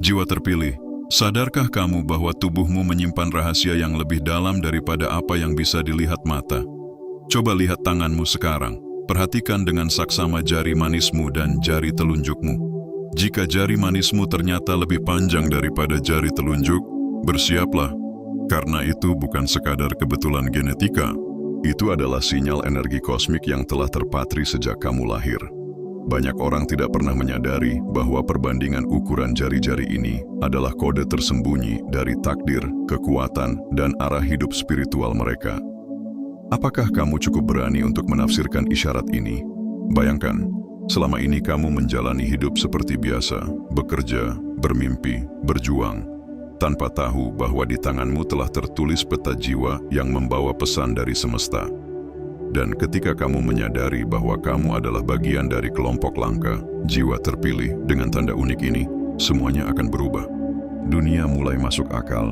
Jiwa terpilih, sadarkah kamu bahwa tubuhmu menyimpan rahasia yang lebih dalam daripada apa yang bisa dilihat mata? Coba lihat tanganmu sekarang. Perhatikan dengan saksama jari manismu dan jari telunjukmu. Jika jari manismu ternyata lebih panjang daripada jari telunjuk, bersiaplah. Karena itu bukan sekadar kebetulan genetika. Itu adalah sinyal energi kosmik yang telah terpatri sejak kamu lahir. Banyak orang tidak pernah menyadari bahwa perbandingan ukuran jari-jari ini adalah kode tersembunyi dari takdir, kekuatan, dan arah hidup spiritual mereka. Apakah kamu cukup berani untuk menafsirkan isyarat ini? Bayangkan, selama ini kamu menjalani hidup seperti biasa, bekerja, bermimpi, berjuang, tanpa tahu bahwa di tanganmu telah tertulis peta jiwa yang membawa pesan dari semesta. Dan ketika kamu menyadari bahwa kamu adalah bagian dari kelompok langka, jiwa terpilih dengan tanda unik ini, semuanya akan berubah. Dunia mulai masuk akal.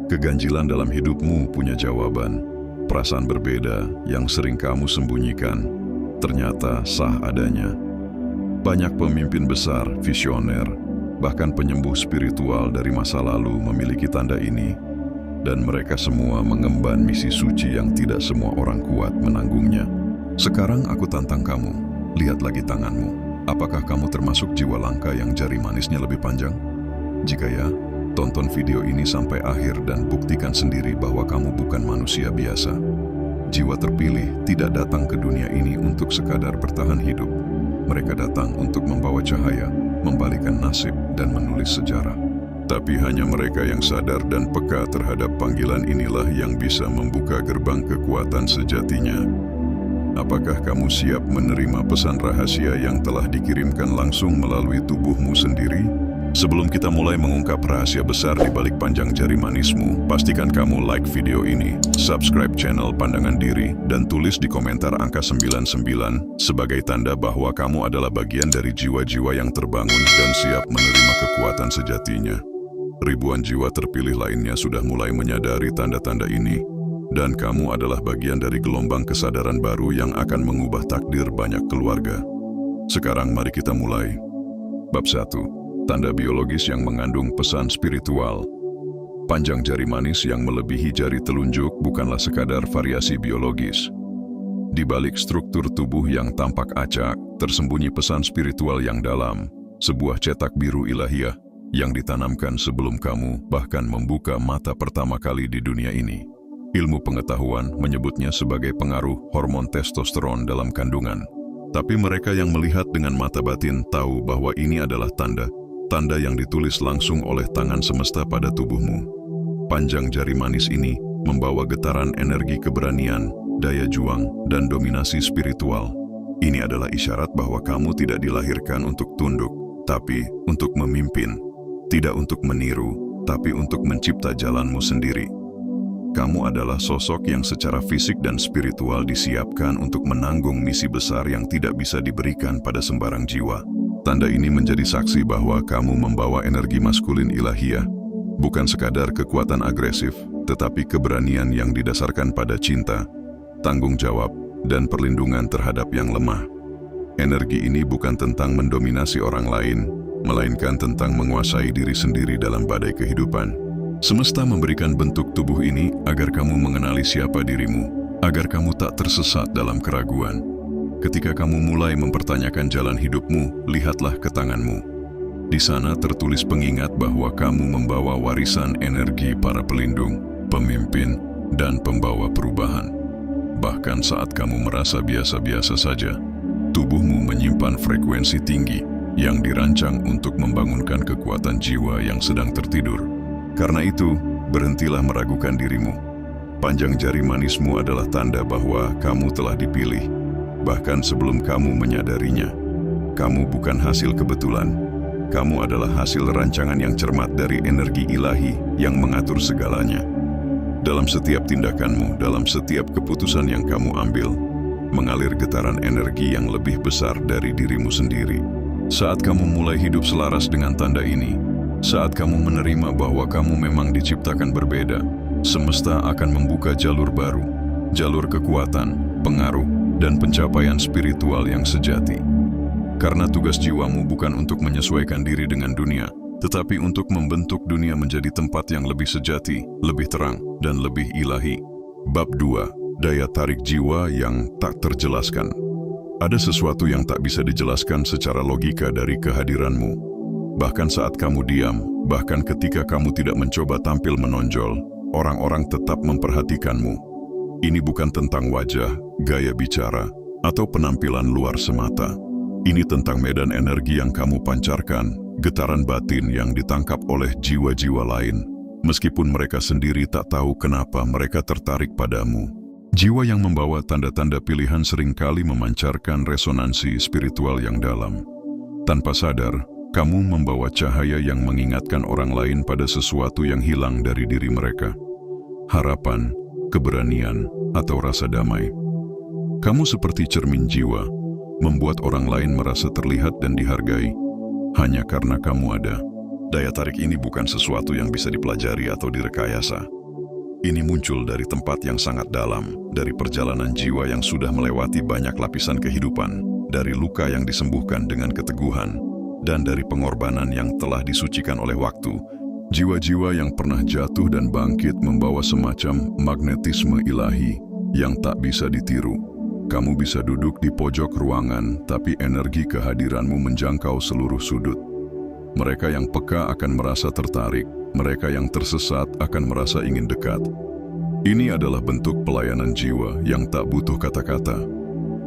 Keganjilan dalam hidupmu punya jawaban. Perasaan berbeda yang sering kamu sembunyikan, ternyata sah adanya. Banyak pemimpin besar, visioner, bahkan penyembuh spiritual dari masa lalu memiliki tanda ini. Dan mereka semua mengemban misi suci yang tidak semua orang kuat menanggungnya. Sekarang aku tantang kamu, lihat lagi tanganmu. Apakah kamu termasuk jiwa langka yang jari manisnya lebih panjang? Jika ya, tonton video ini sampai akhir dan buktikan sendiri bahwa kamu bukan manusia biasa. Jiwa terpilih tidak datang ke dunia ini untuk sekadar bertahan hidup. Mereka datang untuk membawa cahaya, membalikan nasib, dan menulis sejarah. Tapi hanya mereka yang sadar dan peka terhadap panggilan inilah yang bisa membuka gerbang kekuatan sejatinya. Apakah kamu siap menerima pesan rahasia yang telah dikirimkan langsung melalui tubuhmu sendiri? Sebelum kita mulai mengungkap rahasia besar di balik panjang jari manismu, pastikan kamu like video ini, subscribe channel Pandangan Diri, dan tulis di komentar angka 99 sebagai tanda bahwa kamu adalah bagian dari jiwa-jiwa yang terbangun dan siap menerima kekuatan sejatinya. Ribuan jiwa terpilih lainnya sudah mulai menyadari tanda-tanda ini, dan kamu adalah bagian dari gelombang kesadaran baru yang akan mengubah takdir banyak keluarga. Sekarang mari kita mulai. Bab 1. Tanda biologis yang mengandung pesan spiritual. Panjang jari manis yang melebihi jari telunjuk bukanlah sekadar variasi biologis. Di balik struktur tubuh yang tampak acak, tersembunyi pesan spiritual yang dalam, sebuah cetak biru ilahiyah yang ditanamkan sebelum kamu bahkan membuka mata pertama kali di dunia ini. Ilmu pengetahuan menyebutnya sebagai pengaruh hormon testosteron dalam kandungan. Tapi mereka yang melihat dengan mata batin tahu bahwa ini adalah tanda yang ditulis langsung oleh tangan semesta pada tubuhmu. Panjang jari manis ini membawa getaran energi keberanian, daya juang, dan dominasi spiritual. Ini adalah isyarat bahwa kamu tidak dilahirkan untuk tunduk, tapi untuk memimpin. Tidak untuk meniru, tapi untuk mencipta jalanmu sendiri. Kamu adalah sosok yang secara fisik dan spiritual disiapkan untuk menanggung misi besar yang tidak bisa diberikan pada sembarang jiwa. Tanda ini menjadi saksi bahwa kamu membawa energi maskulin ilahiyah, bukan sekadar kekuatan agresif, tetapi keberanian yang didasarkan pada cinta, tanggung jawab, dan perlindungan terhadap yang lemah. Energi ini bukan tentang mendominasi orang lain, melainkan tentang menguasai diri sendiri dalam badai kehidupan. Semesta memberikan bentuk tubuh ini agar kamu mengenali siapa dirimu, agar kamu tak tersesat dalam keraguan. Ketika kamu mulai mempertanyakan jalan hidupmu, lihatlah ke tanganmu. Di sana tertulis pengingat bahwa kamu membawa warisan energi para pelindung, pemimpin, dan pembawa perubahan. Bahkan saat kamu merasa biasa-biasa saja, tubuhmu menyimpan frekuensi tinggi yang dirancang untuk membangunkan kekuatan jiwa yang sedang tertidur. Karena itu, berhentilah meragukan dirimu. Panjang jari manismu adalah tanda bahwa kamu telah dipilih, bahkan sebelum kamu menyadarinya. Kamu bukan hasil kebetulan. Kamu adalah hasil rancangan yang cermat dari energi ilahi yang mengatur segalanya. Dalam setiap tindakanmu, dalam setiap keputusan yang kamu ambil, mengalir getaran energi yang lebih besar dari dirimu sendiri. Saat kamu mulai hidup selaras dengan tanda ini, saat kamu menerima bahwa kamu memang diciptakan berbeda, semesta akan membuka jalur baru, jalur kekuatan, pengaruh, dan pencapaian spiritual yang sejati. Karena tugas jiwamu bukan untuk menyesuaikan diri dengan dunia, tetapi untuk membentuk dunia menjadi tempat yang lebih sejati, lebih terang, dan lebih ilahi. Bab 2. Daya tarik jiwa yang tak terjelaskan. Ada sesuatu yang tak bisa dijelaskan secara logika dari kehadiranmu. Bahkan saat kamu diam, bahkan ketika kamu tidak mencoba tampil menonjol, orang-orang tetap memperhatikanmu. Ini bukan tentang wajah, gaya bicara, atau penampilan luar semata. Ini tentang medan energi yang kamu pancarkan, getaran batin yang ditangkap oleh jiwa-jiwa lain, meskipun mereka sendiri tak tahu kenapa mereka tertarik padamu. Jiwa yang membawa tanda-tanda pilihan seringkali memancarkan resonansi spiritual yang dalam. Tanpa sadar, kamu membawa cahaya yang mengingatkan orang lain pada sesuatu yang hilang dari diri mereka. Harapan, keberanian, atau rasa damai. Kamu seperti cermin jiwa, membuat orang lain merasa terlihat dan dihargai, hanya karena kamu ada. Daya tarik ini bukan sesuatu yang bisa dipelajari atau direkayasa. Ini muncul dari tempat yang sangat dalam, dari perjalanan jiwa yang sudah melewati banyak lapisan kehidupan, dari luka yang disembuhkan dengan keteguhan, dan dari pengorbanan yang telah disucikan oleh waktu. Jiwa-jiwa yang pernah jatuh dan bangkit membawa semacam magnetisme ilahi yang tak bisa ditiru. Kamu bisa duduk di pojok ruangan, tapi energi kehadiranmu menjangkau seluruh sudut. Mereka yang peka akan merasa tertarik, mereka yang tersesat akan merasa ingin dekat. Ini adalah bentuk pelayanan jiwa yang tak butuh kata-kata.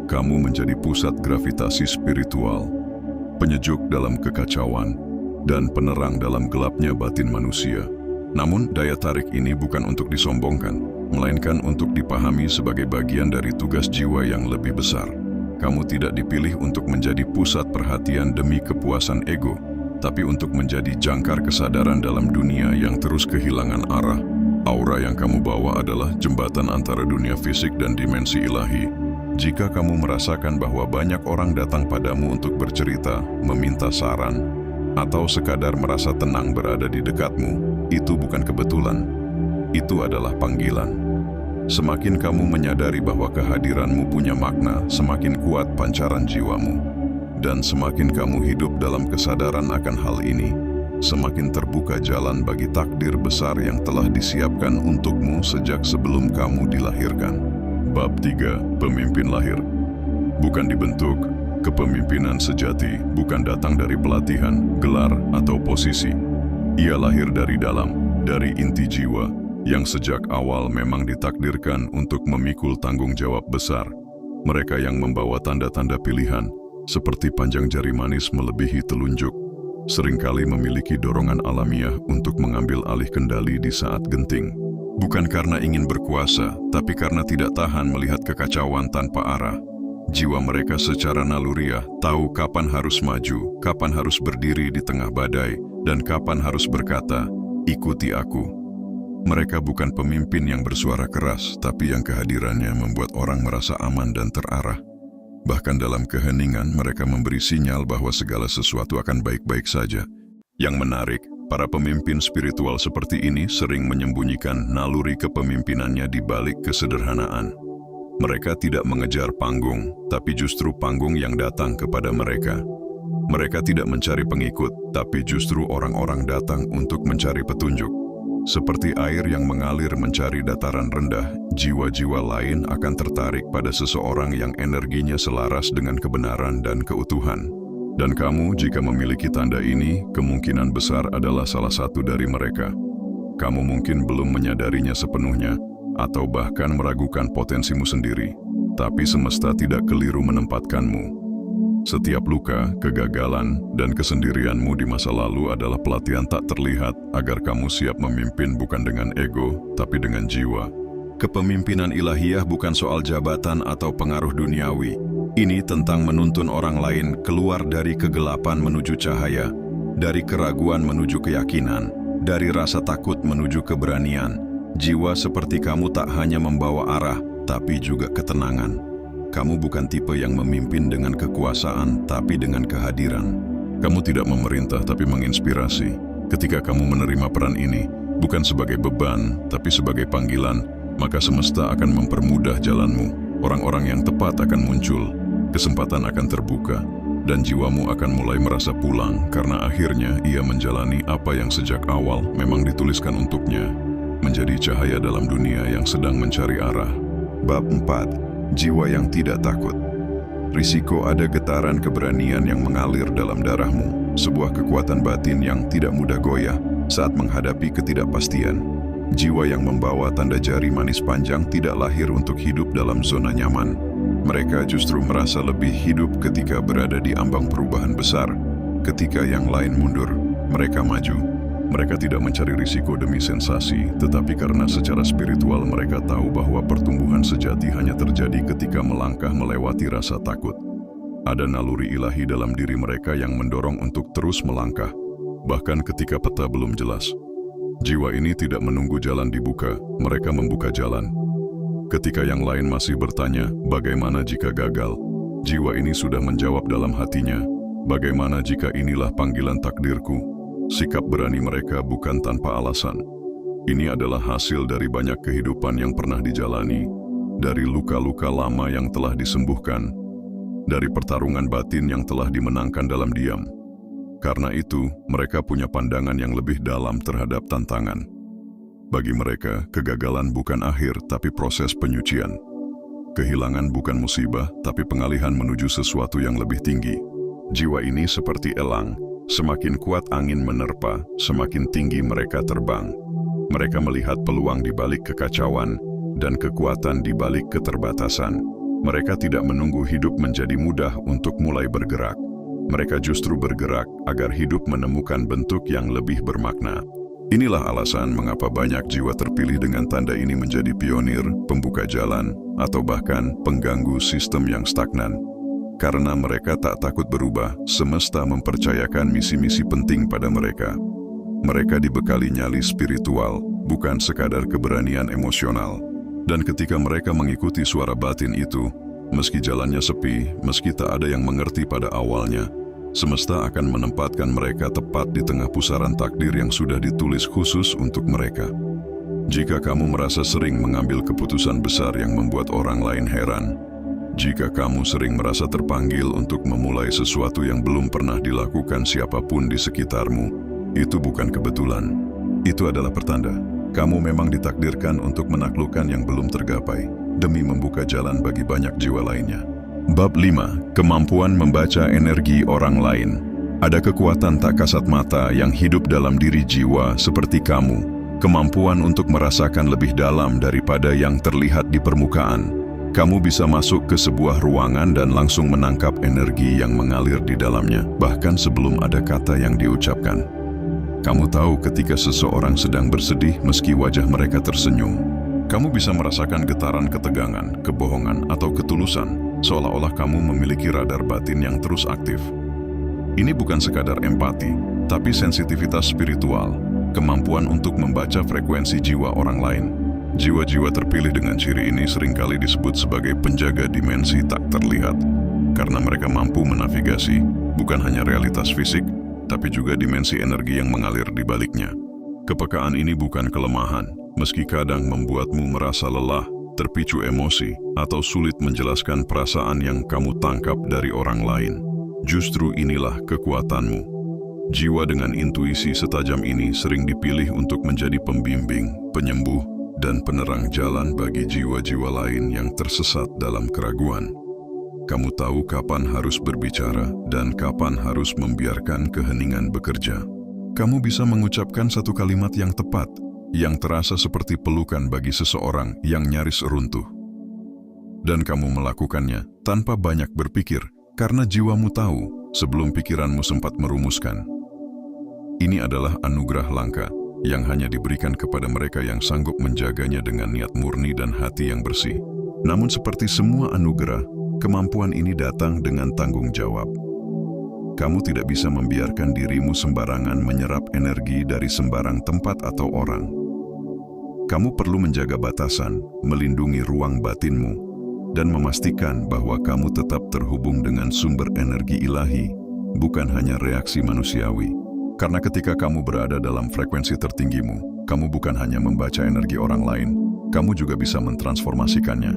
Kamu menjadi pusat gravitasi spiritual, penyejuk dalam kekacauan, dan penerang dalam gelapnya batin manusia. Namun, daya tarik ini bukan untuk disombongkan, melainkan untuk dipahami sebagai bagian dari tugas jiwa yang lebih besar. Kamu tidak dipilih untuk menjadi pusat perhatian demi kepuasan ego, tapi untuk menjadi jangkar kesadaran dalam dunia yang terus kehilangan arah. Aura yang kamu bawa adalah jembatan antara dunia fisik dan dimensi ilahi. Jika kamu merasakan bahwa banyak orang datang padamu untuk bercerita, meminta saran, atau sekadar merasa tenang berada di dekatmu, itu bukan kebetulan. Itu adalah panggilan. Semakin kamu menyadari bahwa kehadiranmu punya makna, semakin kuat pancaran jiwamu. Dan semakin kamu hidup dalam kesadaran akan hal ini, semakin terbuka jalan bagi takdir besar yang telah disiapkan untukmu sejak sebelum kamu dilahirkan. Bab 3. Pemimpin lahir. Bukan dibentuk, kepemimpinan sejati bukan datang dari pelatihan, gelar, atau posisi. Ia lahir dari dalam, dari inti jiwa, yang sejak awal memang ditakdirkan untuk memikul tanggung jawab besar. Mereka yang membawa tanda-tanda pilihan, seperti panjang jari manis melebihi telunjuk, seringkali memiliki dorongan alamiah untuk mengambil alih kendali di saat genting. Bukan karena ingin berkuasa, tapi karena tidak tahan melihat kekacauan tanpa arah. Jiwa mereka secara naluriah tahu kapan harus maju, kapan harus berdiri di tengah badai, dan kapan harus berkata, "Ikuti aku." Mereka bukan pemimpin yang bersuara keras, tapi yang kehadirannya membuat orang merasa aman dan terarah. Bahkan dalam keheningan, mereka memberi sinyal bahwa segala sesuatu akan baik-baik saja. Yang menarik, para pemimpin spiritual seperti ini sering menyembunyikan naluri kepemimpinannya di balik kesederhanaan. Mereka tidak mengejar panggung, tapi justru panggung yang datang kepada mereka. Mereka tidak mencari pengikut, tapi justru orang-orang datang untuk mencari petunjuk. Seperti air yang mengalir mencari dataran rendah, jiwa-jiwa lain akan tertarik pada seseorang yang energinya selaras dengan kebenaran dan keutuhan. Dan kamu, jika memiliki tanda ini, kemungkinan besar adalah salah satu dari mereka. Kamu mungkin belum menyadarinya sepenuhnya, atau bahkan meragukan potensimu sendiri, tapi semesta tidak keliru menempatkanmu. Setiap luka, kegagalan, dan kesendirianmu di masa lalu adalah pelatihan tak terlihat agar kamu siap memimpin bukan dengan ego, tapi dengan jiwa. Kepemimpinan ilahiyah bukan soal jabatan atau pengaruh duniawi. Ini tentang menuntun orang lain keluar dari kegelapan menuju cahaya, dari keraguan menuju keyakinan, dari rasa takut menuju keberanian. Jiwa seperti kamu tak hanya membawa arah, tapi juga ketenangan. Kamu bukan tipe yang memimpin dengan kekuasaan, tapi dengan kehadiran. Kamu tidak memerintah, tapi menginspirasi. Ketika kamu menerima peran ini, bukan sebagai beban, tapi sebagai panggilan, maka semesta akan mempermudah jalanmu. Orang-orang yang tepat akan muncul, kesempatan akan terbuka, dan jiwamu akan mulai merasa pulang karena akhirnya ia menjalani apa yang sejak awal memang dituliskan untuknya, menjadi cahaya dalam dunia yang sedang mencari arah. Bab 4. Jiwa yang tidak takut. Risiko: ada getaran keberanian yang mengalir dalam darahmu, sebuah kekuatan batin yang tidak mudah goyah saat menghadapi ketidakpastian. Jiwa yang membawa tanda jari manis panjang tidak lahir untuk hidup dalam zona nyaman. Mereka justru merasa lebih hidup ketika berada di ambang perubahan besar. Ketika yang lain mundur, mereka maju. Mereka tidak mencari risiko demi sensasi, tetapi karena secara spiritual mereka tahu bahwa pertumbuhan sejati hanya terjadi ketika melangkah melewati rasa takut. Ada naluri ilahi dalam diri mereka yang mendorong untuk terus melangkah, bahkan ketika peta belum jelas. Jiwa ini tidak menunggu jalan dibuka, mereka membuka jalan. Ketika yang lain masih bertanya, bagaimana jika gagal? Jiwa ini sudah menjawab dalam hatinya, bagaimana jika inilah panggilan takdirku? Sikap berani mereka bukan tanpa alasan. Ini adalah hasil dari banyak kehidupan yang pernah dijalani, dari luka-luka lama yang telah disembuhkan, dari pertarungan batin yang telah dimenangkan dalam diam. Karena itu, mereka punya pandangan yang lebih dalam terhadap tantangan. Bagi mereka, kegagalan bukan akhir tapi proses penyucian. Kehilangan bukan musibah tapi pengalihan menuju sesuatu yang lebih tinggi. Jiwa ini seperti elang, semakin kuat angin menerpa, semakin tinggi mereka terbang. Mereka melihat peluang di balik kekacauan dan kekuatan di balik keterbatasan. Mereka tidak menunggu hidup menjadi mudah untuk mulai bergerak. Mereka justru bergerak agar hidup menemukan bentuk yang lebih bermakna. Inilah alasan mengapa banyak jiwa terpilih dengan tanda ini menjadi pionir, pembuka jalan, atau bahkan pengganggu sistem yang stagnan. Karena mereka tak takut berubah, semesta mempercayakan misi-misi penting pada mereka. Mereka dibekali nyali spiritual, bukan sekadar keberanian emosional. Dan ketika mereka mengikuti suara batin itu, meski jalannya sepi, meski tak ada yang mengerti pada awalnya, semesta akan menempatkan mereka tepat di tengah pusaran takdir yang sudah ditulis khusus untuk mereka. Jika kamu merasa sering mengambil keputusan besar yang membuat orang lain heran, jika kamu sering merasa terpanggil untuk memulai sesuatu yang belum pernah dilakukan siapapun di sekitarmu, itu bukan kebetulan. Itu adalah pertanda. Kamu memang ditakdirkan untuk menaklukkan yang belum tergapai, demi membuka jalan bagi banyak jiwa lainnya. Bab 5. Kemampuan membaca energi orang lain. Ada kekuatan tak kasat mata yang hidup dalam diri jiwa seperti kamu. Kemampuan untuk merasakan lebih dalam daripada yang terlihat di permukaan. Kamu bisa masuk ke sebuah ruangan dan langsung menangkap energi yang mengalir di dalamnya, bahkan sebelum ada kata yang diucapkan. Kamu tahu ketika seseorang sedang bersedih meski wajah mereka tersenyum. Kamu bisa merasakan getaran ketegangan, kebohongan, atau ketulusan, seolah-olah kamu memiliki radar batin yang terus aktif. Ini bukan sekadar empati, tapi sensitivitas spiritual, kemampuan untuk membaca frekuensi jiwa orang lain. Jiwa-jiwa terpilih dengan ciri ini seringkali disebut sebagai penjaga dimensi tak terlihat, karena mereka mampu menavigasi bukan hanya realitas fisik, tapi juga dimensi energi yang mengalir di baliknya. Kepekaan ini bukan kelemahan, meski kadang membuatmu merasa lelah, terpicu emosi, atau sulit menjelaskan perasaan yang kamu tangkap dari orang lain. Justru inilah kekuatanmu. Jiwa dengan intuisi setajam ini sering dipilih untuk menjadi pembimbing, penyembuh, dan penerang jalan bagi jiwa-jiwa lain yang tersesat dalam keraguan. Kamu tahu kapan harus berbicara dan kapan harus membiarkan keheningan bekerja. Kamu bisa mengucapkan satu kalimat yang tepat, yang terasa seperti pelukan bagi seseorang yang nyaris runtuh. Dan kamu melakukannya tanpa banyak berpikir, karena jiwamu tahu sebelum pikiranmu sempat merumuskan. Ini adalah anugerah langka yang hanya diberikan kepada mereka yang sanggup menjaganya dengan niat murni dan hati yang bersih. Namun seperti semua anugerah, kemampuan ini datang dengan tanggung jawab. Kamu tidak bisa membiarkan dirimu sembarangan menyerap energi dari sembarang tempat atau orang. Kamu perlu menjaga batasan, melindungi ruang batinmu, dan memastikan bahwa kamu tetap terhubung dengan sumber energi ilahi, bukan hanya reaksi manusiawi. Karena ketika kamu berada dalam frekuensi tertinggimu, kamu bukan hanya membaca energi orang lain, kamu juga bisa mentransformasikannya.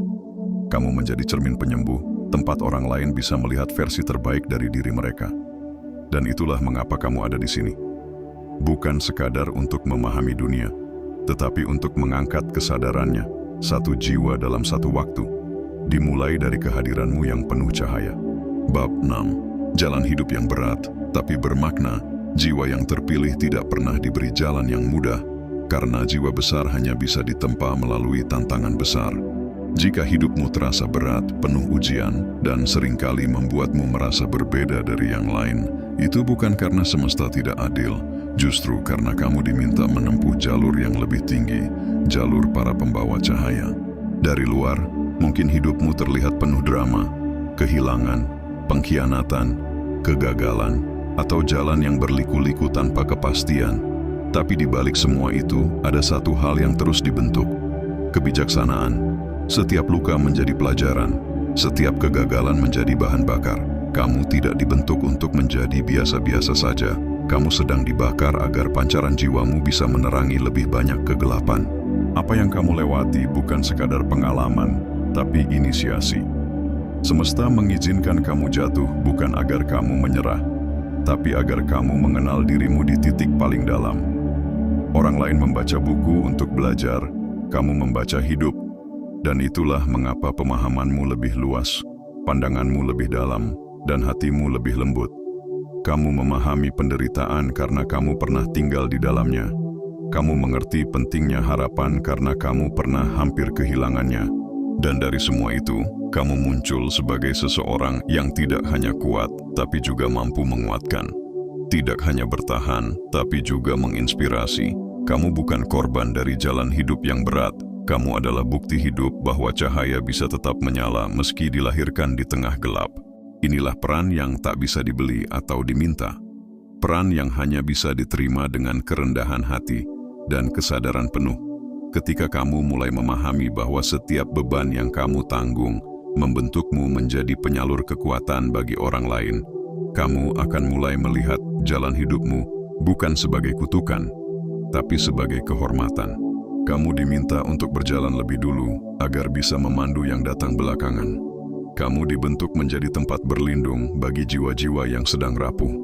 Kamu menjadi cermin penyembuh, tempat orang lain bisa melihat versi terbaik dari diri mereka. Dan itulah mengapa kamu ada di sini. Bukan sekadar untuk memahami dunia, tetapi untuk mengangkat kesadarannya, satu jiwa dalam satu waktu, dimulai dari kehadiranmu yang penuh cahaya. Bab 6. Jalan hidup yang berat, tapi bermakna. Jiwa yang terpilih tidak pernah diberi jalan yang mudah, karena jiwa besar hanya bisa ditempa melalui tantangan besar. Jika hidupmu terasa berat, penuh ujian, dan seringkali membuatmu merasa berbeda dari yang lain, itu bukan karena semesta tidak adil, justru karena kamu diminta menempuh jalur yang lebih tinggi, jalur para pembawa cahaya. Dari luar, mungkin hidupmu terlihat penuh drama, kehilangan, pengkhianatan, kegagalan, atau jalan yang berliku-liku tanpa kepastian. Tapi di balik semua itu, ada satu hal yang terus dibentuk. Kebijaksanaan. Setiap luka menjadi pelajaran, setiap kegagalan menjadi bahan bakar. Kamu tidak dibentuk untuk menjadi biasa-biasa saja. Kamu sedang dibakar agar pancaran jiwamu bisa menerangi lebih banyak kegelapan. Apa yang kamu lewati bukan sekadar pengalaman, tapi inisiasi. Semesta mengizinkan kamu jatuh bukan agar kamu menyerah, tapi agar kamu mengenal dirimu di titik paling dalam. Orang lain membaca buku untuk belajar, kamu membaca hidup. Dan itulah mengapa pemahamanmu lebih luas, pandanganmu lebih dalam, dan hatimu lebih lembut. Kamu memahami penderitaan karena kamu pernah tinggal di dalamnya. Kamu mengerti pentingnya harapan karena kamu pernah hampir kehilangannya. Dan dari semua itu, kamu muncul sebagai seseorang yang tidak hanya kuat, tapi juga mampu menguatkan. Tidak hanya bertahan, tapi juga menginspirasi. Kamu bukan korban dari jalan hidup yang berat. Kamu adalah bukti hidup bahwa cahaya bisa tetap menyala meski dilahirkan di tengah gelap. Inilah peran yang tak bisa dibeli atau diminta. Peran yang hanya bisa diterima dengan kerendahan hati dan kesadaran penuh. Ketika kamu mulai memahami bahwa setiap beban yang kamu tanggung membentukmu menjadi penyalur kekuatan bagi orang lain, kamu akan mulai melihat jalan hidupmu bukan sebagai kutukan, tapi sebagai kehormatan. Kamu diminta untuk berjalan lebih dulu agar bisa memandu yang datang belakangan. Kamu dibentuk menjadi tempat berlindung bagi jiwa-jiwa yang sedang rapuh.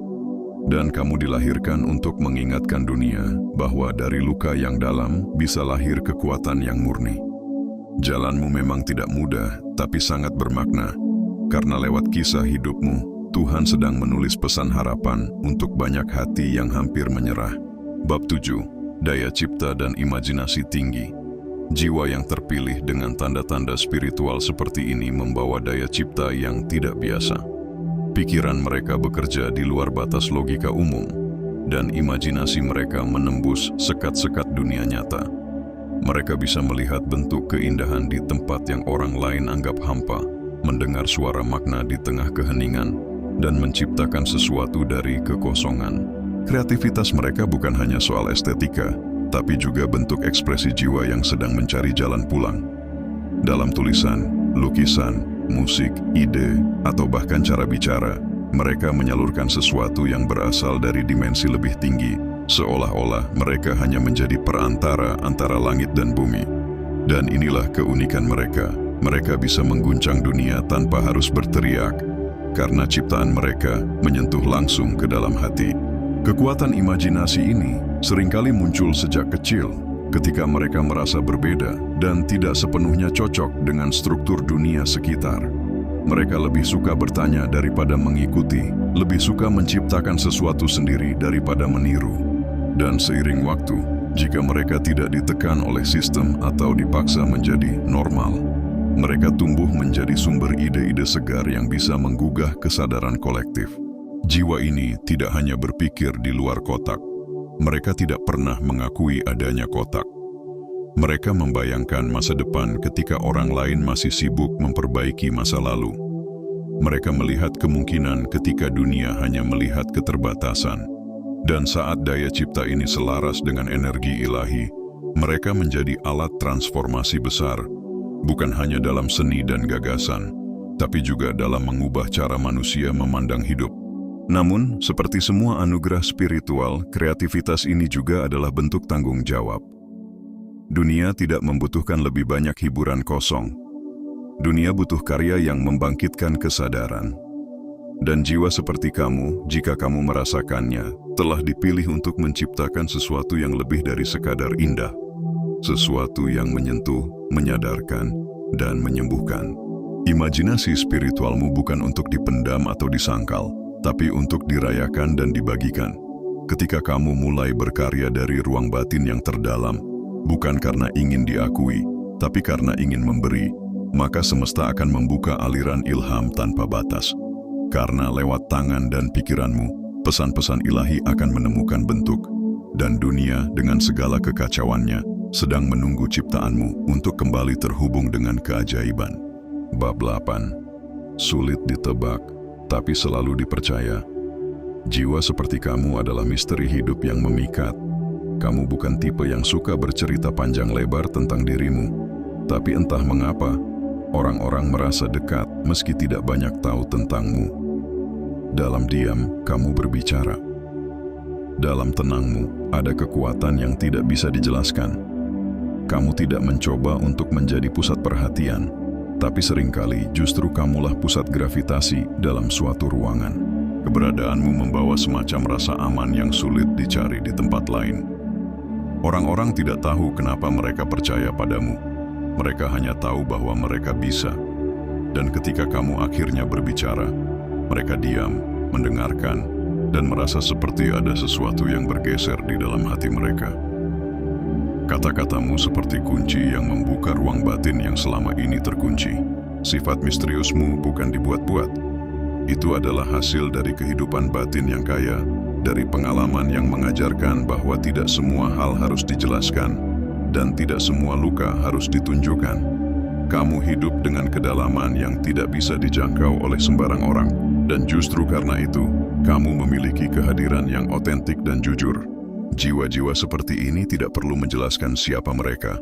Dan kamu dilahirkan untuk mengingatkan dunia bahwa dari luka yang dalam bisa lahir kekuatan yang murni. Jalanmu memang tidak mudah, tapi sangat bermakna. Karena lewat kisah hidupmu, Tuhan sedang menulis pesan harapan untuk banyak hati yang hampir menyerah. Bab 7. Daya cipta dan imajinasi tinggi. Jiwa yang terpilih dengan tanda-tanda spiritual seperti ini membawa daya cipta yang tidak biasa. Pikiran mereka bekerja di luar batas logika umum, dan imajinasi mereka menembus sekat-sekat dunia nyata. Mereka bisa melihat bentuk keindahan di tempat yang orang lain anggap hampa, mendengar suara makna di tengah keheningan, dan menciptakan sesuatu dari kekosongan. Kreativitas mereka bukan hanya soal estetika, tapi juga bentuk ekspresi jiwa yang sedang mencari jalan pulang. Dalam tulisan, lukisan, musik, ide, atau bahkan cara bicara, mereka menyalurkan sesuatu yang berasal dari dimensi lebih tinggi, seolah-olah mereka hanya menjadi perantara antara langit dan bumi. Dan inilah keunikan mereka. Mereka bisa mengguncang dunia tanpa harus berteriak, karena ciptaan mereka menyentuh langsung ke dalam hati. Kekuatan imajinasi ini seringkali muncul sejak kecil, ketika mereka merasa berbeda dan tidak sepenuhnya cocok dengan struktur dunia sekitar. Mereka lebih suka bertanya daripada mengikuti, lebih suka menciptakan sesuatu sendiri daripada meniru. Dan seiring waktu, jika mereka tidak ditekan oleh sistem atau dipaksa menjadi normal, mereka tumbuh menjadi sumber ide-ide segar yang bisa menggugah kesadaran kolektif. Jiwa ini tidak hanya berpikir di luar kotak. Mereka tidak pernah mengakui adanya kotak. Mereka membayangkan masa depan ketika orang lain masih sibuk memperbaiki masa lalu. Mereka melihat kemungkinan ketika dunia hanya melihat keterbatasan. Dan saat daya cipta ini selaras dengan energi ilahi, mereka menjadi alat transformasi besar, bukan hanya dalam seni dan gagasan, tapi juga dalam mengubah cara manusia memandang hidup. Namun, seperti semua anugerah spiritual, kreativitas ini juga adalah bentuk tanggung jawab. Dunia tidak membutuhkan lebih banyak hiburan kosong. Dunia butuh karya yang membangkitkan kesadaran. Dan jiwa seperti kamu, jika kamu merasakannya, telah dipilih untuk menciptakan sesuatu yang lebih dari sekadar indah. Sesuatu yang menyentuh, menyadarkan, dan menyembuhkan. Imajinasi spiritualmu bukan untuk dipendam atau disangkal, tapi untuk dirayakan dan dibagikan. Ketika kamu mulai berkarya dari ruang batin yang terdalam, bukan karena ingin diakui, tapi karena ingin memberi, maka semesta akan membuka aliran ilham tanpa batas. Karena lewat tangan dan pikiranmu, pesan-pesan ilahi akan menemukan bentuk, dan dunia dengan segala kekacauannya sedang menunggu ciptaanmu untuk kembali terhubung dengan keajaiban. Bab 8. Sulit ditebak, tapi selalu dipercaya. Jiwa seperti kamu adalah misteri hidup yang memikat. Kamu bukan tipe yang suka bercerita panjang lebar tentang dirimu, tapi entah mengapa, orang-orang merasa dekat meski tidak banyak tahu tentangmu. Dalam diam, kamu berbicara. Dalam tenangmu, ada kekuatan yang tidak bisa dijelaskan. Kamu tidak mencoba untuk menjadi pusat perhatian, tapi seringkali justru kamulah pusat gravitasi dalam suatu ruangan. Keberadaanmu membawa semacam rasa aman yang sulit dicari di tempat lain. Orang-orang tidak tahu kenapa mereka percaya padamu. Mereka hanya tahu bahwa mereka bisa. Dan ketika kamu akhirnya berbicara, mereka diam, mendengarkan, dan merasa seperti ada sesuatu yang bergeser di dalam hati mereka. Kata-katamu seperti kunci yang membuka ruang batin yang selama ini terkunci. Sifat misteriusmu bukan dibuat-buat. Itu adalah hasil dari kehidupan batin yang kaya, dari pengalaman yang mengajarkan bahwa tidak semua hal harus dijelaskan, dan tidak semua luka harus ditunjukkan. Kamu hidup dengan kedalaman yang tidak bisa dijangkau oleh sembarang orang. Dan justru karena itu, kamu memiliki kehadiran yang otentik dan jujur. Jiwa-jiwa seperti ini tidak perlu menjelaskan siapa mereka.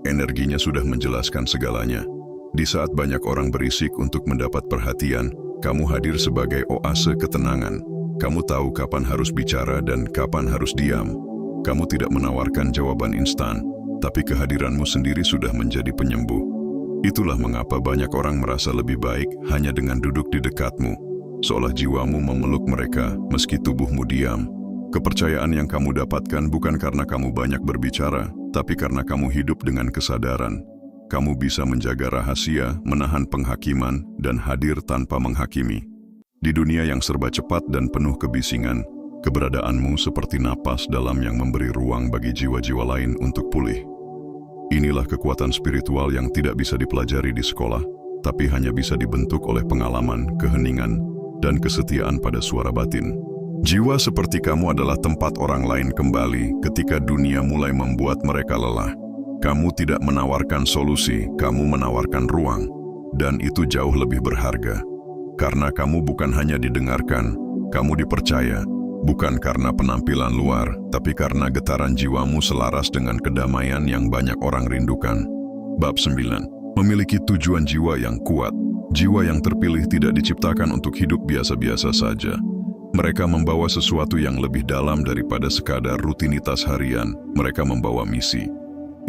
Energinya sudah menjelaskan segalanya. Di saat banyak orang berisik untuk mendapat perhatian, kamu hadir sebagai oase ketenangan. Kamu tahu kapan harus bicara dan kapan harus diam. Kamu tidak menawarkan jawaban instan, tapi kehadiranmu sendiri sudah menjadi penyembuh. Itulah mengapa banyak orang merasa lebih baik hanya dengan duduk di dekatmu. Seolah jiwamu memeluk mereka meski tubuhmu diam. Kepercayaan yang kamu dapatkan bukan karena kamu banyak berbicara, tapi karena kamu hidup dengan kesadaran. Kamu bisa menjaga rahasia, menahan penghakiman, dan hadir tanpa menghakimi. Di dunia yang serba cepat dan penuh kebisingan, keberadaanmu seperti napas dalam yang memberi ruang bagi jiwa-jiwa lain untuk pulih. Inilah kekuatan spiritual yang tidak bisa dipelajari di sekolah, tapi hanya bisa dibentuk oleh pengalaman, keheningan, dan kesetiaan pada suara batin. Jiwa seperti kamu adalah tempat orang lain kembali ketika dunia mulai membuat mereka lelah. Kamu tidak menawarkan solusi, kamu menawarkan ruang. Dan itu jauh lebih berharga. Karena kamu bukan hanya didengarkan, kamu dipercaya. Bukan karena penampilan luar, tapi karena getaran jiwamu selaras dengan kedamaian yang banyak orang rindukan. Bab 9. Memiliki tujuan jiwa yang kuat. Jiwa yang terpilih tidak diciptakan untuk hidup biasa-biasa saja. Mereka membawa sesuatu yang lebih dalam daripada sekadar rutinitas harian. Mereka membawa misi.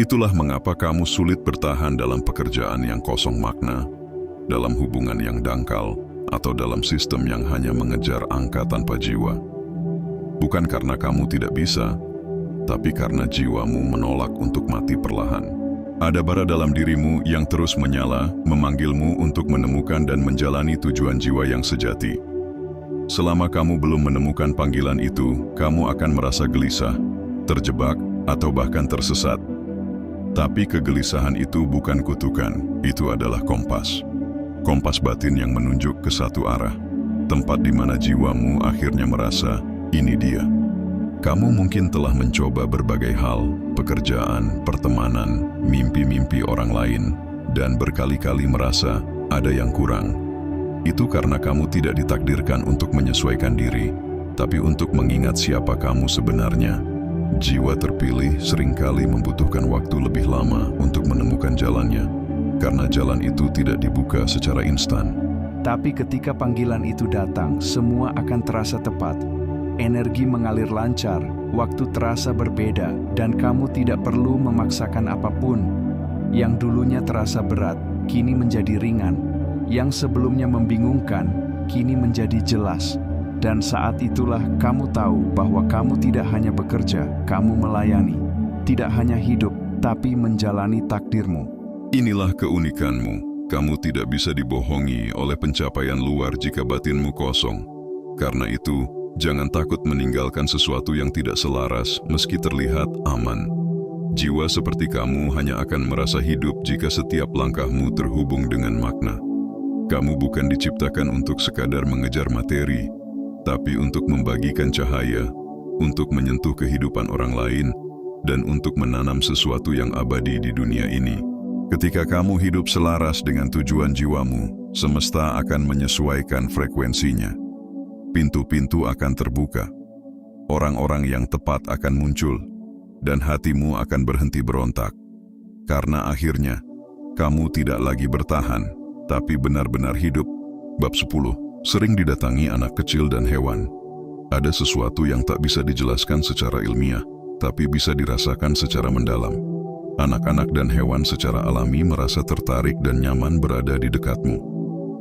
Itulah mengapa kamu sulit bertahan dalam pekerjaan yang kosong makna, dalam hubungan yang dangkal, atau dalam sistem yang hanya mengejar angka tanpa jiwa. Bukan karena kamu tidak bisa, tapi karena jiwamu menolak untuk mati perlahan. Ada bara dalam dirimu yang terus menyala, memanggilmu untuk menemukan dan menjalani tujuan jiwa yang sejati. Selama kamu belum menemukan panggilan itu, kamu akan merasa gelisah, terjebak, atau bahkan tersesat. Tapi kegelisahan itu bukan kutukan, itu adalah kompas. Kompas batin yang menunjuk ke satu arah, tempat di mana jiwamu akhirnya merasa, ini dia. Kamu mungkin telah mencoba berbagai hal, pekerjaan, pertemanan, mimpi-mimpi orang lain, dan berkali-kali merasa ada yang kurang. Itu karena kamu tidak ditakdirkan untuk menyesuaikan diri, tapi untuk mengingat siapa kamu sebenarnya. Jiwa terpilih seringkali membutuhkan waktu lebih lama untuk menemukan jalannya, karena jalan itu tidak dibuka secara instan. Tapi ketika panggilan itu datang, semua akan terasa tepat. Energi mengalir lancar, waktu terasa berbeda, dan kamu tidak perlu memaksakan apapun. Yang dulunya terasa berat, kini menjadi ringan. Yang sebelumnya membingungkan, kini menjadi jelas. Dan saat itulah kamu tahu bahwa kamu tidak hanya bekerja, kamu melayani. Tidak hanya hidup, tapi menjalani takdirmu. Inilah keunikanmu. Kamu tidak bisa dibohongi oleh pencapaian luar jika batinmu kosong. Karena itu, jangan takut meninggalkan sesuatu yang tidak selaras meski terlihat aman. Jiwa seperti kamu hanya akan merasa hidup jika setiap langkahmu terhubung dengan makna. Kamu bukan diciptakan untuk sekadar mengejar materi, tapi untuk membagikan cahaya, untuk menyentuh kehidupan orang lain, dan untuk menanam sesuatu yang abadi di dunia ini. Ketika kamu hidup selaras dengan tujuan jiwamu, semesta akan menyesuaikan frekuensinya. Pintu-pintu akan terbuka, orang-orang yang tepat akan muncul, dan hatimu akan berhenti berontak. Karena akhirnya, kamu tidak lagi bertahan, tapi benar-benar hidup. Bab 10. Sering didatangi anak kecil dan hewan. Ada sesuatu yang tak bisa dijelaskan secara ilmiah, tapi bisa dirasakan secara mendalam. Anak-anak dan hewan secara alami merasa tertarik dan nyaman berada di dekatmu.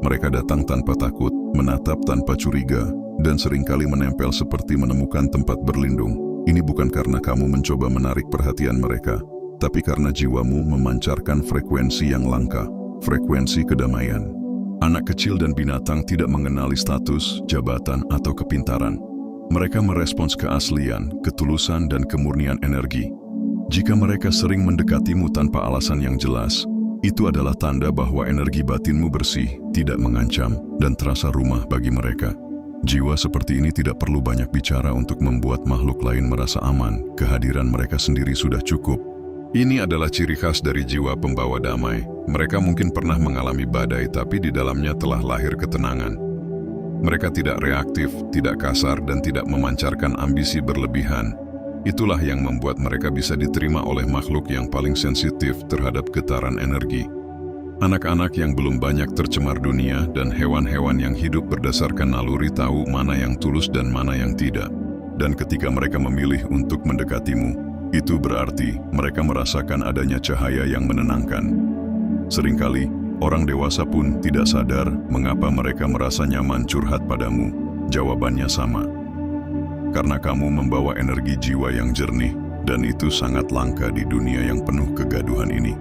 Mereka datang tanpa takut, menatap tanpa curiga, dan seringkali menempel seperti menemukan tempat berlindung. Ini bukan karena kamu mencoba menarik perhatian mereka, tapi karena jiwamu memancarkan frekuensi yang langka, frekuensi kedamaian. Anak kecil dan binatang tidak mengenali status, jabatan, atau kepintaran. Mereka merespons keaslian, ketulusan, dan kemurnian energi. Jika mereka sering mendekatimu tanpa alasan yang jelas, itu adalah tanda bahwa energi batinmu bersih, tidak mengancam, dan terasa rumah bagi mereka. Jiwa seperti ini tidak perlu banyak bicara untuk membuat makhluk lain merasa aman. Kehadiran mereka sendiri sudah cukup. Ini adalah ciri khas dari jiwa pembawa damai. Mereka mungkin pernah mengalami badai, tapi di dalamnya telah lahir ketenangan. Mereka tidak reaktif, tidak kasar, dan tidak memancarkan ambisi berlebihan. Itulah yang membuat mereka bisa diterima oleh makhluk yang paling sensitif terhadap getaran energi. Anak-anak yang belum banyak tercemar dunia dan hewan-hewan yang hidup berdasarkan naluri tahu mana yang tulus dan mana yang tidak. Dan ketika mereka memilih untuk mendekatimu, itu berarti mereka merasakan adanya cahaya yang menenangkan. Seringkali, orang dewasa pun tidak sadar mengapa mereka merasa nyaman curhat padamu. Jawabannya sama. Karena kamu membawa energi jiwa yang jernih, dan itu sangat langka di dunia yang penuh kegaduhan ini.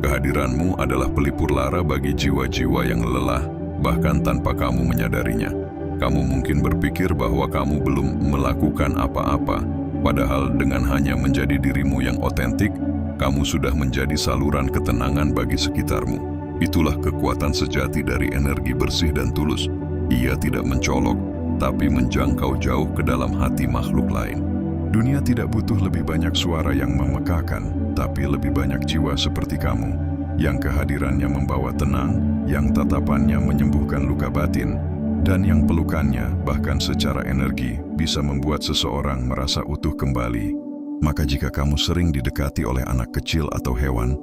Kehadiranmu adalah pelipur lara bagi jiwa-jiwa yang lelah, bahkan tanpa kamu menyadarinya. Kamu mungkin berpikir bahwa kamu belum melakukan apa-apa, padahal dengan hanya menjadi dirimu yang otentik, kamu sudah menjadi saluran ketenangan bagi sekitarmu. Itulah kekuatan sejati dari energi bersih dan tulus. Ia tidak mencolok, tapi menjangkau jauh ke dalam hati makhluk lain. Dunia tidak butuh lebih banyak suara yang memekakan, tapi lebih banyak jiwa seperti kamu, yang kehadirannya membawa tenang, yang tatapannya menyembuhkan luka batin, dan yang pelukannya, bahkan secara energi, bisa membuat seseorang merasa utuh kembali. Maka jika kamu sering didekati oleh anak kecil atau hewan,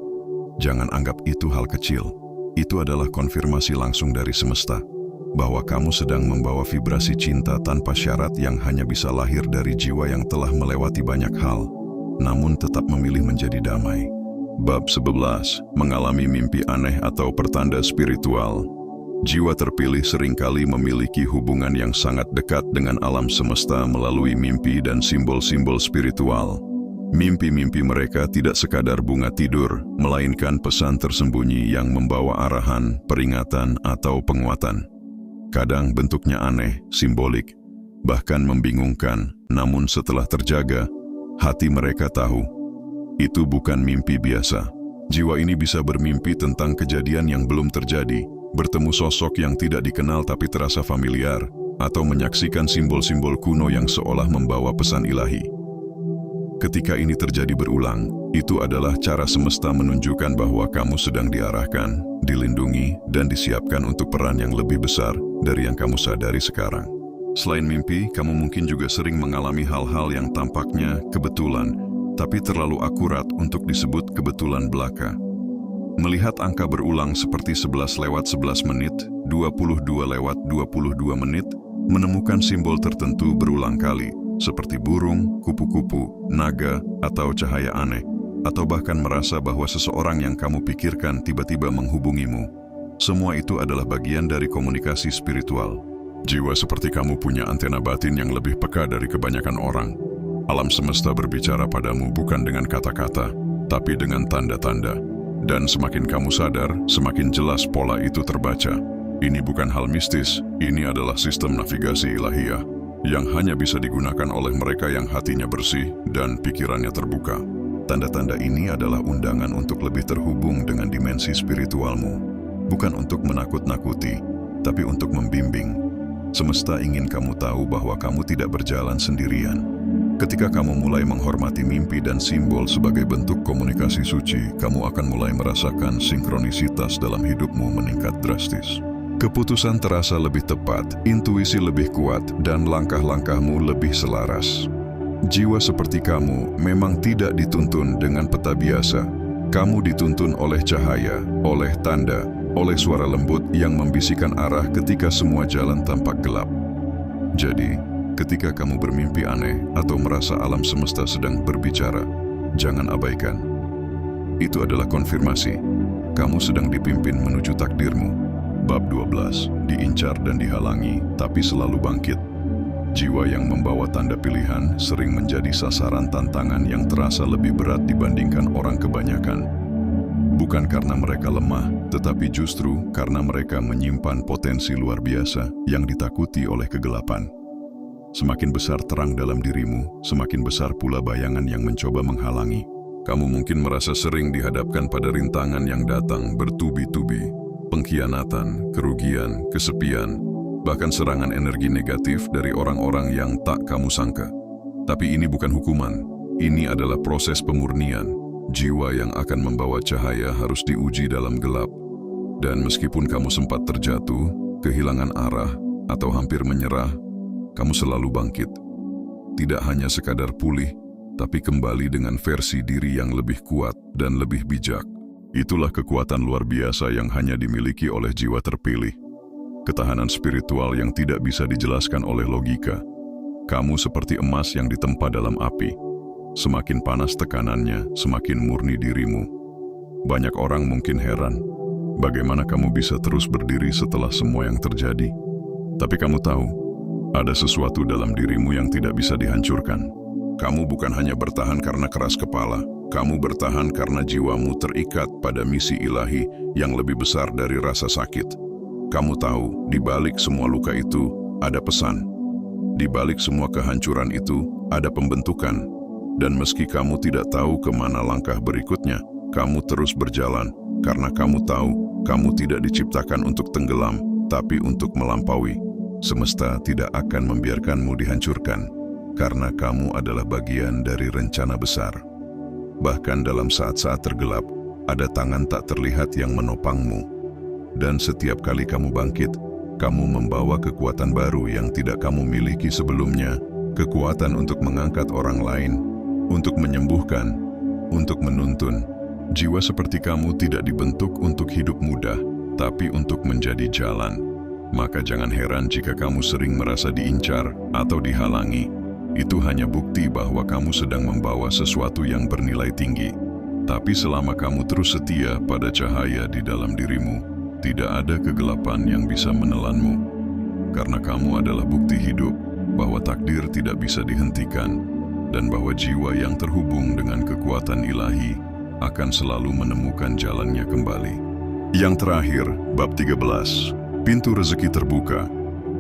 jangan anggap itu hal kecil. Itu adalah konfirmasi langsung dari semesta, bahwa kamu sedang membawa vibrasi cinta tanpa syarat yang hanya bisa lahir dari jiwa yang telah melewati banyak hal, namun tetap memilih menjadi damai. Bab 11. Mengalami mimpi aneh atau pertanda spiritual. Jiwa terpilih seringkali memiliki hubungan yang sangat dekat dengan alam semesta melalui mimpi dan simbol-simbol spiritual. Mimpi-mimpi mereka tidak sekadar bunga tidur, melainkan pesan tersembunyi yang membawa arahan, peringatan, atau penguatan. Kadang bentuknya aneh, simbolik, bahkan membingungkan, namun setelah terjaga, hati mereka tahu, itu bukan mimpi biasa. Jiwa ini bisa bermimpi tentang kejadian yang belum terjadi, bertemu sosok yang tidak dikenal tapi terasa familiar, atau menyaksikan simbol-simbol kuno yang seolah membawa pesan ilahi. Ketika ini terjadi berulang, itu adalah cara semesta menunjukkan bahwa kamu sedang diarahkan, dilindungi, dan disiapkan untuk peran yang lebih besar dari yang kamu sadari sekarang. Selain mimpi, kamu mungkin juga sering mengalami hal-hal yang tampaknya kebetulan, tapi terlalu akurat untuk disebut kebetulan belaka. Melihat angka berulang seperti 11:11 menit, 22:22 menit, menemukan simbol tertentu berulang kali, seperti burung, kupu-kupu, naga, atau cahaya aneh. atau bahkan merasa bahwa seseorang yang kamu pikirkan tiba-tiba menghubungimu. Semua itu adalah bagian dari komunikasi spiritual. Jiwa seperti kamu punya antena batin yang lebih peka dari kebanyakan orang. Alam semesta berbicara padamu bukan dengan kata-kata, tapi dengan tanda-tanda. Dan semakin kamu sadar, semakin jelas pola itu terbaca. Ini bukan hal mistis, ini adalah sistem navigasi ilahiyah yang hanya bisa digunakan oleh mereka yang hatinya bersih dan pikirannya terbuka. Tanda-tanda ini adalah undangan untuk lebih terhubung dengan dimensi spiritualmu. Bukan untuk menakut-nakuti, tapi untuk membimbing. Semesta ingin kamu tahu bahwa kamu tidak berjalan sendirian. Ketika kamu mulai menghormati mimpi dan simbol sebagai bentuk komunikasi suci, kamu akan mulai merasakan sinkronisitas dalam hidupmu meningkat drastis. Keputusan terasa lebih tepat, intuisi lebih kuat, dan langkah-langkahmu lebih selaras. Jiwa seperti kamu memang tidak dituntun dengan peta biasa. Kamu dituntun oleh cahaya, oleh tanda, oleh suara lembut yang membisikkan arah ketika semua jalan tampak gelap. Jadi, ketika kamu bermimpi aneh atau merasa alam semesta sedang berbicara, jangan abaikan. Itu adalah konfirmasi. Kamu sedang dipimpin menuju takdirmu. Bab 12, diincar dan dihalangi, tapi selalu bangkit. Jiwa yang membawa tanda pilihan sering menjadi sasaran tantangan yang terasa lebih berat dibandingkan orang kebanyakan. Bukan karena mereka lemah, tetapi justru karena mereka menyimpan potensi luar biasa yang ditakuti oleh kegelapan. Semakin besar terang dalam dirimu, semakin besar pula bayangan yang mencoba menghalangi. Kamu mungkin merasa sering dihadapkan pada rintangan yang datang bertubi-tubi. Pengkhianatan, kerugian, kesepian, bahkan serangan energi negatif dari orang-orang yang tak kamu sangka. Tapi ini bukan hukuman, ini adalah proses pemurnian. Jiwa yang akan membawa cahaya harus diuji dalam gelap. Dan meskipun kamu sempat terjatuh, kehilangan arah, atau hampir menyerah, kamu selalu bangkit. Tidak hanya sekadar pulih, tapi kembali dengan versi diri yang lebih kuat dan lebih bijak. Itulah kekuatan luar biasa yang hanya dimiliki oleh jiwa terpilih. Ketahanan spiritual yang tidak bisa dijelaskan oleh logika. Kamu seperti emas yang ditempa dalam api. Semakin panas tekanannya, semakin murni dirimu. Banyak orang mungkin heran, bagaimana kamu bisa terus berdiri setelah semua yang terjadi. Tapi kamu tahu, ada sesuatu dalam dirimu yang tidak bisa dihancurkan. Kamu bukan hanya bertahan karena keras kepala. Kamu bertahan karena jiwamu terikat pada misi ilahi yang lebih besar dari rasa sakit. Kamu tahu, di balik semua luka itu ada pesan. Di balik semua kehancuran itu ada pembentukan. Dan meski kamu tidak tahu kemana langkah berikutnya, kamu terus berjalan karena kamu tahu kamu tidak diciptakan untuk tenggelam, tapi untuk melampaui. Semesta tidak akan membiarkanmu dihancurkan karena kamu adalah bagian dari rencana besar. Bahkan dalam saat-saat tergelap, ada tangan tak terlihat yang menopangmu. Dan setiap kali kamu bangkit, kamu membawa kekuatan baru yang tidak kamu miliki sebelumnya. Kekuatan untuk mengangkat orang lain, untuk menyembuhkan, untuk menuntun. Jiwa seperti kamu tidak dibentuk untuk hidup mudah, tapi untuk menjadi jalan. Maka jangan heran jika kamu sering merasa diincar atau dihalangi. Itu hanya bukti bahwa kamu sedang membawa sesuatu yang bernilai tinggi. Tapi selama kamu terus setia pada cahaya di dalam dirimu, tidak ada kegelapan yang bisa menelanmu. Karena kamu adalah bukti hidup bahwa takdir tidak bisa dihentikan dan bahwa jiwa yang terhubung dengan kekuatan ilahi akan selalu menemukan jalannya kembali. Yang terakhir, bab 13, pintu rezeki terbuka.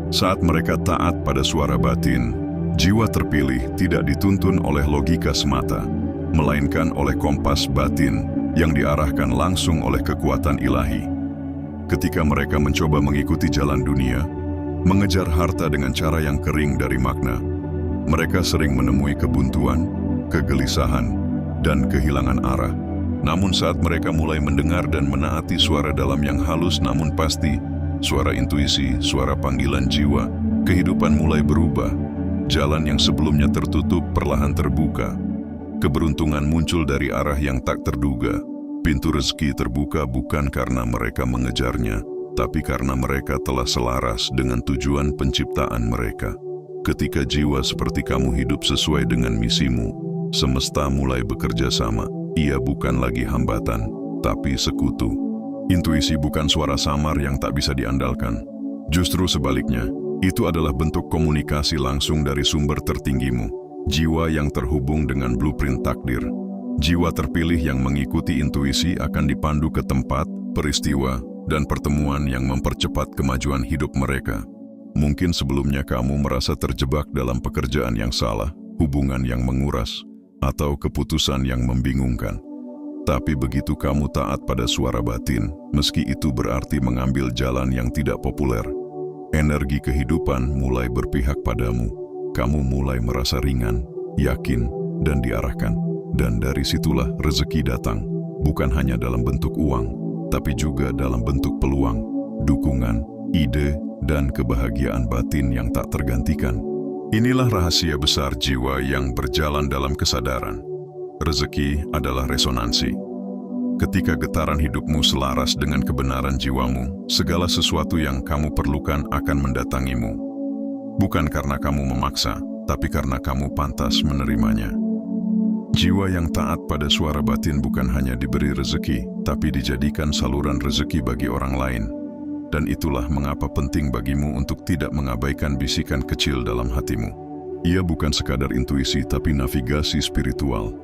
Saat mereka taat pada suara batin, jiwa terpilih tidak dituntun oleh logika semata, melainkan oleh kompas batin yang diarahkan langsung oleh kekuatan ilahi. Ketika mereka mencoba mengikuti jalan dunia, mengejar harta dengan cara yang kering dari makna, mereka sering menemui kebuntuan, kegelisahan, dan kehilangan arah. Namun saat mereka mulai mendengar dan menaati suara dalam yang halus namun pasti, suara intuisi, suara panggilan jiwa, kehidupan mulai berubah. Jalan yang sebelumnya tertutup perlahan terbuka. Keberuntungan muncul dari arah yang tak terduga. Pintu rezeki terbuka bukan karena mereka mengejarnya, tapi karena mereka telah selaras dengan tujuan penciptaan mereka. Ketika jiwa seperti kamu hidup sesuai dengan misimu, semesta mulai bekerja sama. Ia bukan lagi hambatan, tapi sekutu. Intuisi bukan suara samar yang tak bisa diandalkan. Justru sebaliknya, itu adalah bentuk komunikasi langsung dari sumber tertinggimu, jiwa yang terhubung dengan blueprint takdir. Jiwa terpilih yang mengikuti intuisi akan dipandu ke tempat, peristiwa, dan pertemuan yang mempercepat kemajuan hidup mereka. Mungkin sebelumnya kamu merasa terjebak dalam pekerjaan yang salah, hubungan yang menguras, atau keputusan yang membingungkan. Tapi begitu kamu taat pada suara batin, meski itu berarti mengambil jalan yang tidak populer, energi kehidupan mulai berpihak padamu. Kamu mulai merasa ringan, yakin, dan diarahkan. Dan dari situlah rezeki datang, bukan hanya dalam bentuk uang, tapi juga dalam bentuk peluang, dukungan, ide, dan kebahagiaan batin yang tak tergantikan. Inilah rahasia besar jiwa yang berjalan dalam kesadaran. Rezeki adalah resonansi. Ketika getaran hidupmu selaras dengan kebenaran jiwamu, segala sesuatu yang kamu perlukan akan mendatangimu. Bukan karena kamu memaksa, tapi karena kamu pantas menerimanya. Jiwa yang taat pada suara batin bukan hanya diberi rezeki, tapi dijadikan saluran rezeki bagi orang lain. Dan itulah mengapa penting bagimu untuk tidak mengabaikan bisikan kecil dalam hatimu. Ia bukan sekadar intuisi, tapi navigasi spiritual.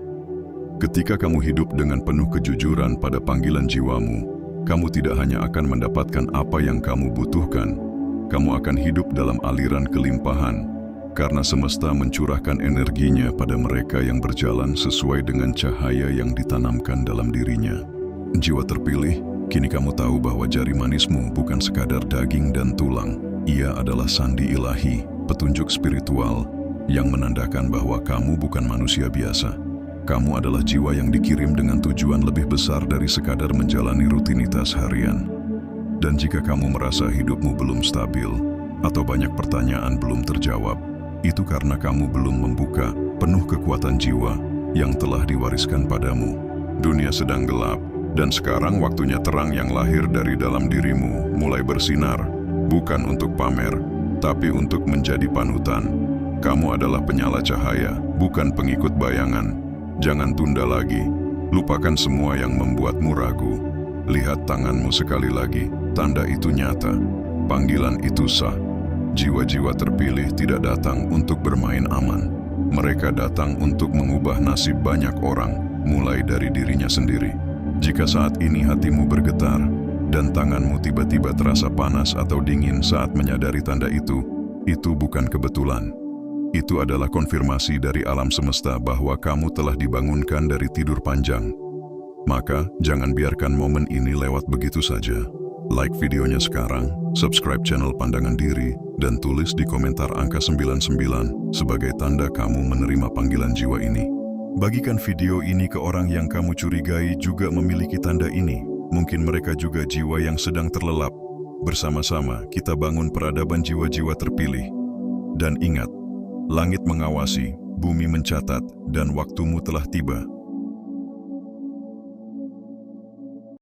Ketika kamu hidup dengan penuh kejujuran pada panggilan jiwamu, kamu tidak hanya akan mendapatkan apa yang kamu butuhkan, kamu akan hidup dalam aliran kelimpahan, karena semesta mencurahkan energinya pada mereka yang berjalan sesuai dengan cahaya yang ditanamkan dalam dirinya. Jiwa terpilih, kini kamu tahu bahwa jari manismu bukan sekadar daging dan tulang. Ia adalah sandi ilahi, petunjuk spiritual, yang menandakan bahwa kamu bukan manusia biasa. Kamu adalah jiwa yang dikirim dengan tujuan lebih besar dari sekadar menjalani rutinitas harian. Dan jika kamu merasa hidupmu belum stabil, atau banyak pertanyaan belum terjawab, itu karena kamu belum membuka penuh kekuatan jiwa yang telah diwariskan padamu. Dunia sedang gelap, dan sekarang waktunya terang yang lahir dari dalam dirimu mulai bersinar, bukan untuk pamer, tapi untuk menjadi panutan. Kamu adalah penyala cahaya, bukan pengikut bayangan. Jangan tunda lagi, lupakan semua yang membuatmu ragu. Lihat tanganmu sekali lagi, tanda itu nyata, panggilan itu sah. Jiwa-jiwa terpilih tidak datang untuk bermain aman. Mereka datang untuk mengubah nasib banyak orang, mulai dari dirinya sendiri. Jika saat ini hatimu bergetar, dan tanganmu tiba-tiba terasa panas atau dingin saat menyadari tanda itu bukan kebetulan. Itu adalah konfirmasi dari alam semesta bahwa kamu telah dibangunkan dari tidur panjang. Maka, jangan biarkan momen ini lewat begitu saja. Like videonya sekarang, subscribe channel Pandangan Diri, dan tulis di komentar angka 99 sebagai tanda kamu menerima panggilan jiwa ini. Bagikan video ini ke orang yang kamu curigai juga memiliki tanda ini. Mungkin mereka juga jiwa yang sedang terlelap. Bersama-sama, kita bangun peradaban jiwa-jiwa terpilih. Dan ingat, langit mengawasi, bumi mencatat, dan waktumu telah tiba.